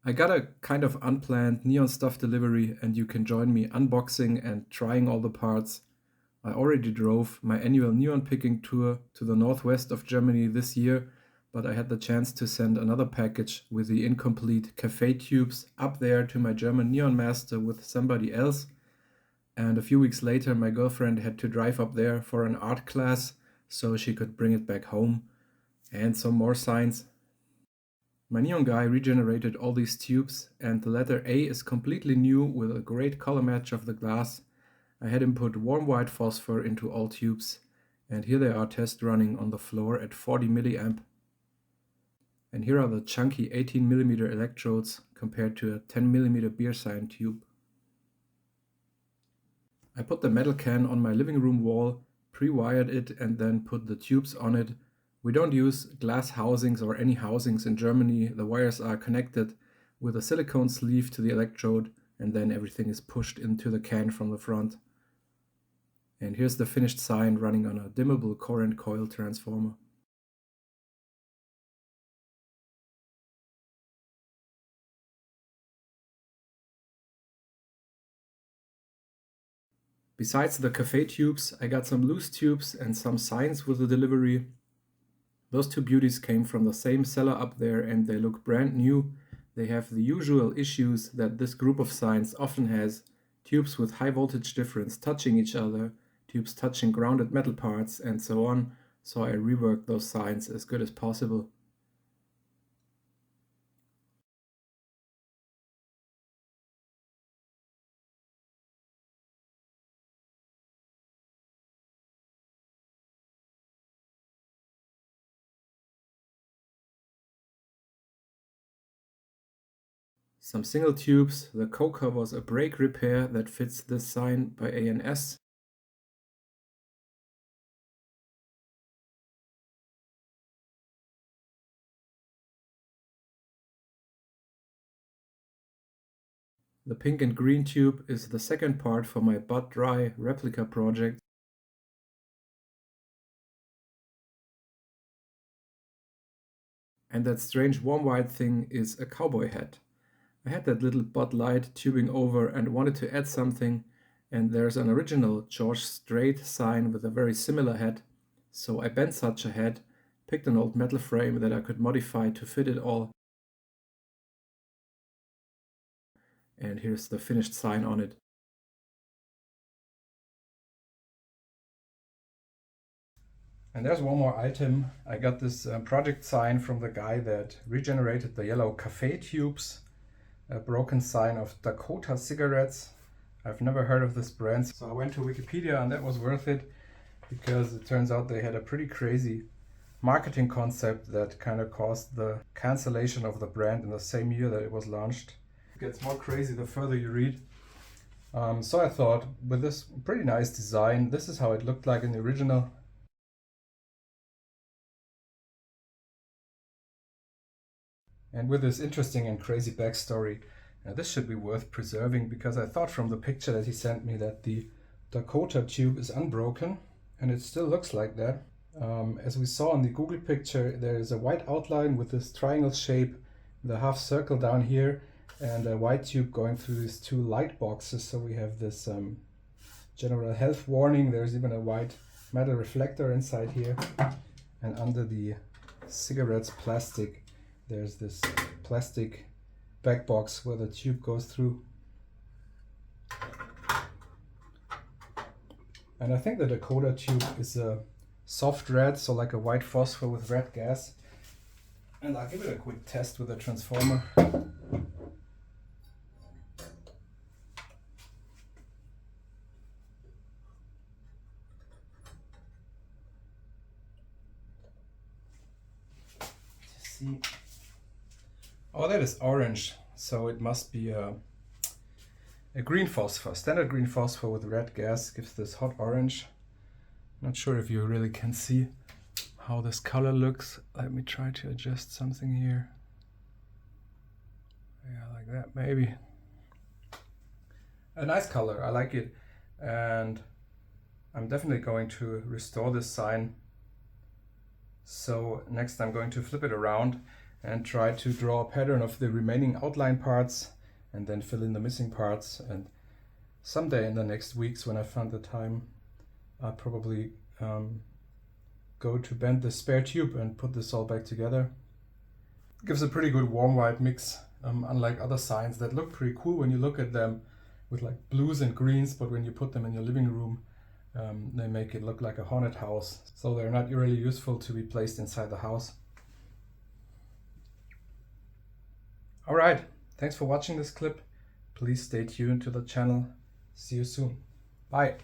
I got a kind of unplanned neon stuff delivery, and you can join me unboxing and trying all the parts. I already drove my annual neon picking tour to the northwest of Germany this year, but I had the chance to send another package with the incomplete cafe tubes up there to my German neon master with somebody else. And a few weeks later, my girlfriend had to drive up there for an art class so she could bring it back home and some more signs. My neon guy regenerated all these tubes, and the letter A is completely new with a great color match of the glass. I had him put warm white phosphor into all tubes, and here they are test running on the floor at 40 milliamp. And here are the chunky 18mm electrodes compared to a 10mm beer sign tube. I put the metal can on my living room wall, pre-wired it, and then put the tubes on it. We don't use glass housings or any housings in Germany. The wires are connected with a silicone sleeve to the electrode, and then everything is pushed into the can from the front. And here's the finished sign running on a dimmable current coil transformer. Besides the cafe tubes, I got some loose tubes and some signs with the delivery. Those two beauties came from the same seller up there, and they look brand new. They have the usual issues that this group of signs often has: tubes with high voltage difference touching each other, tubes touching grounded metal parts, and so on. So I reworked those signs as good as possible. Some single tubes. The Coker was a brake repair that fits this sign by ANS. The pink and green tube is the second part for my Bud Dry replica project. And that strange warm white thing is a cowboy hat. I had that little Bud Light tubing over and wanted to add something, and there's an original George Strait sign with a very similar hat, so I bent such a hat, picked an old metal frame that I could modify to fit it all, and here's the finished sign on it. And there's one more item. I got this project sign from the guy that regenerated the yellow cafe tubes, a broken sign of Dakota cigarettes. I've never heard of this brand, so I went to Wikipedia, and that was worth it because it turns out they had a pretty crazy marketing concept that kind of caused the cancellation of the brand in the same year that it was launched. It gets more crazy the further you read. So I thought, with this pretty nice design, this is how it looked like in the original. And with this interesting and crazy backstory, this should be worth preserving, because I thought from the picture that he sent me that the Dakota tube is unbroken, and it still looks like that. As we saw in the Google picture, there is a white outline with this triangle shape, the half circle down here, and a white tube going through these two light boxes. So we have this general health warning. There's even a white metal reflector inside here, and under the cigarettes plastic there's this plastic back box where the tube goes through. And I think the Dakota tube is a soft red, so like a white phosphor with red gas. And I'll give it a quick test with a transformer. See. Oh, that is orange, so it must be a green phosphor. Standard green phosphor with red gas gives this hot orange. Not sure if you really can see how this color looks. Let me try to adjust something here. Yeah, like that maybe. A nice color, I like it. And I'm definitely going to restore this sign. So next I'm going to flip it around and try to draw a pattern of the remaining outline parts and then fill in the missing parts. And someday in the next weeks, when I find the time, I'll probably go to bend the spare tube and put this all back together. It gives a pretty good warm white mix, unlike other signs that look pretty cool when you look at them with like blues and greens, but when you put them in your living room, they make it look like a haunted house. So they're not really useful to be placed inside the house. All right, thanks for watching this clip. Please stay tuned to the channel. See you soon. Bye.